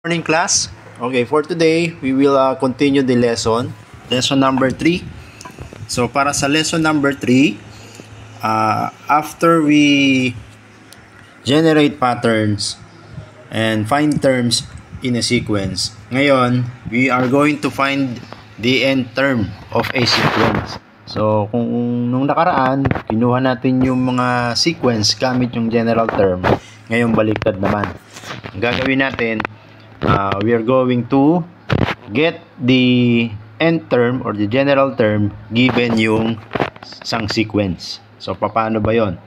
Morning class. Okay, for today we will continue the lesson number 3. So para sa lesson number 3, after we generate patterns and find terms in a sequence, ngayon we are going to find the end term of a sequence. So kung nung nakaraan kinuha natin yung mga sequence gamit yung general term, ngayon baliktad naman. Ang gagawin natin, we are going to get the end term or the general term given yung isang sequence. So paano ba yon?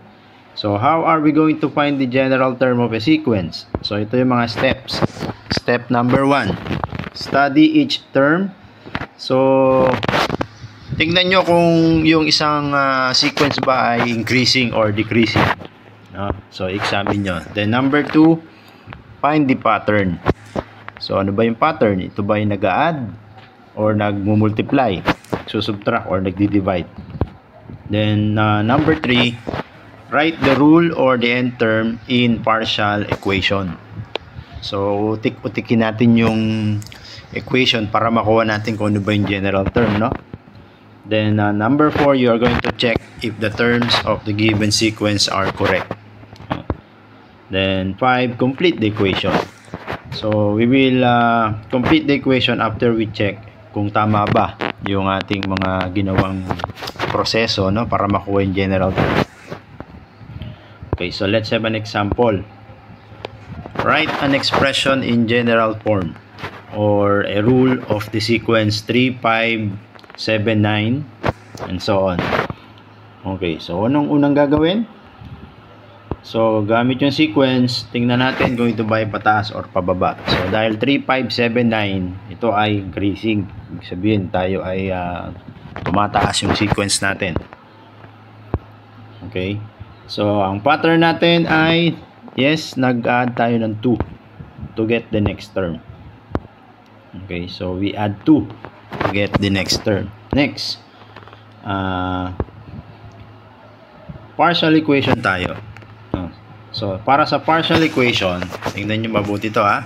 So how are we going to find the general term of a sequence? So ito yung mga steps. Step number 1, study each term. So tingnan nyo kung yung isang sequence ba ay increasing or decreasing, no? So examine nyo. Then number 2, find the pattern. So ano ba yung pattern? Ito ba yung nag-add or nag-multiply, subtract or nagdi-divide? Then number 3, write the rule or the end term in partial equation. So utik-utikin natin yung equation para makuha natin kung ano ba yung general term, no? Then number 4, you are going to check if the terms of the given sequence are correct. Then 5, complete the equation. So we will complete the equation after we check kung tama ba yung ating mga ginawang proseso, no, para makuha yung general term. Okay, so let's have an example. Write an expression in general form or a rule of the sequence 3, 5, 7, 9 and so on. Okay, so anong unang gagawin? So gamit yung sequence, tingnan natin kung ito ba ay pataas or pababa. So dahil 3, 5, 7, 9, ito ay increasing. Ibig sabihin tayo ay tumataas yung sequence natin. Okay, so ang pattern natin ay, yes, nag-add tayo ng 2 to get the next term. Okay, so we add 2 to get the next term. Next, partial equation tayo. So para sa partial equation, tingnan nyo mabuti to ha.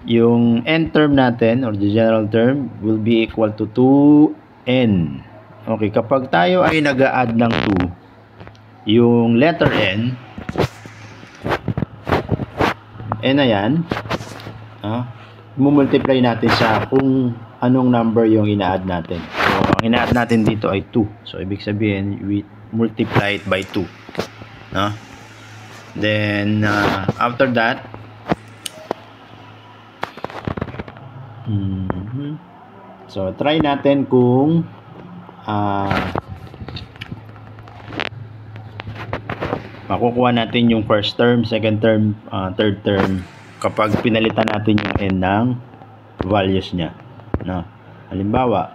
Yung end term natin or the general term will be equal to 2n. Okay, kapag tayo ay nag-add ng 2, yung letter n na yan, multiply natin sa kung anong number yung ina-add natin. So ang ina-add natin dito ay 2. So ibig sabihin we multiply it by 2, no? Then after that, so try natin kung makukuha natin yung first term, second term, third term kapag pinalitan natin yung n ng values nya, no? Halimbawa,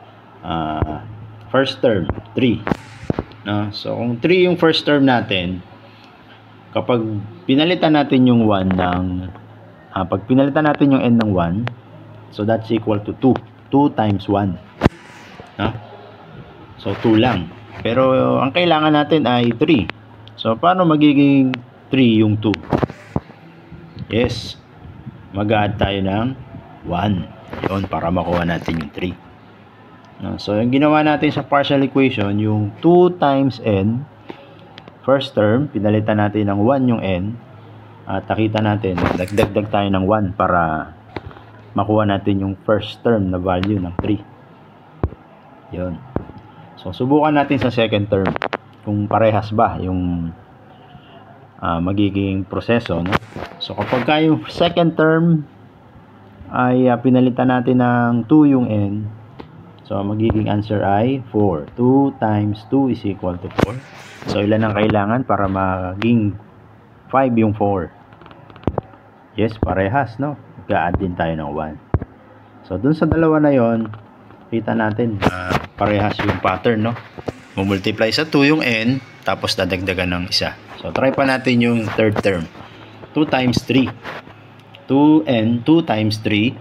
first term 3, no? So kung 3 yung first term natin, kapag pinalitan natin yung 1 ng pag pinalitan natin yung n ng 1, so that's equal to 2 times 1, no? So 2 lang, pero ang kailangan natin ay 3. So paano magiging 3 yung 2? Yes, mag-add tayo ng 1 yun para makuha natin yung 3, no? So yung ginawa natin sa partial equation, yung 2 times n first term, pinalitan natin ng 1 yung n, at nakita natin, dagdag tayo ng 1 para makuha natin yung first term na value ng 3. Yun. So, subukan natin sa second term, kung parehas ba yung magiging proseso, no? So, kapag yung second term ay pinalitan natin ng 2 yung n, so magiging answer ay 4. 2 times 2 is equal to 4. So ilan ang kailangan para maging 5 yung 4? Yes, parehas, no? Mag-add din tayo ng 1. So dun sa dalawa na yon, kita natin parehas yung pattern, no? Mumultiply sa 2 yung n, tapos dadagdagan ng isa. So try pa natin yung third term. 2 times 3. 2n, 2 times 3.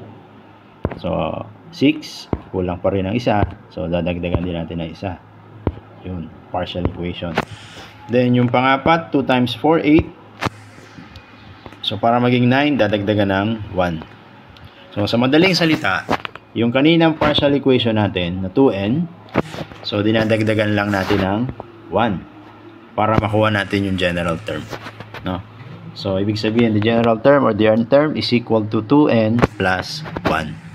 So 6, kulang pa rin ng isa. So dadagdagan din natin ng isa. Yun, partial equation. Then yung pangapat, 2 times 4, 8. So para maging 9, dadagdagan ng 1. So, sa madaling salita, yung kaninang partial equation natin na 2n, so dinadagdagan lang natin ng 1 para makuha natin yung general term. No? So, ibig sabihin, the general term or the n term is equal to 2n plus 1.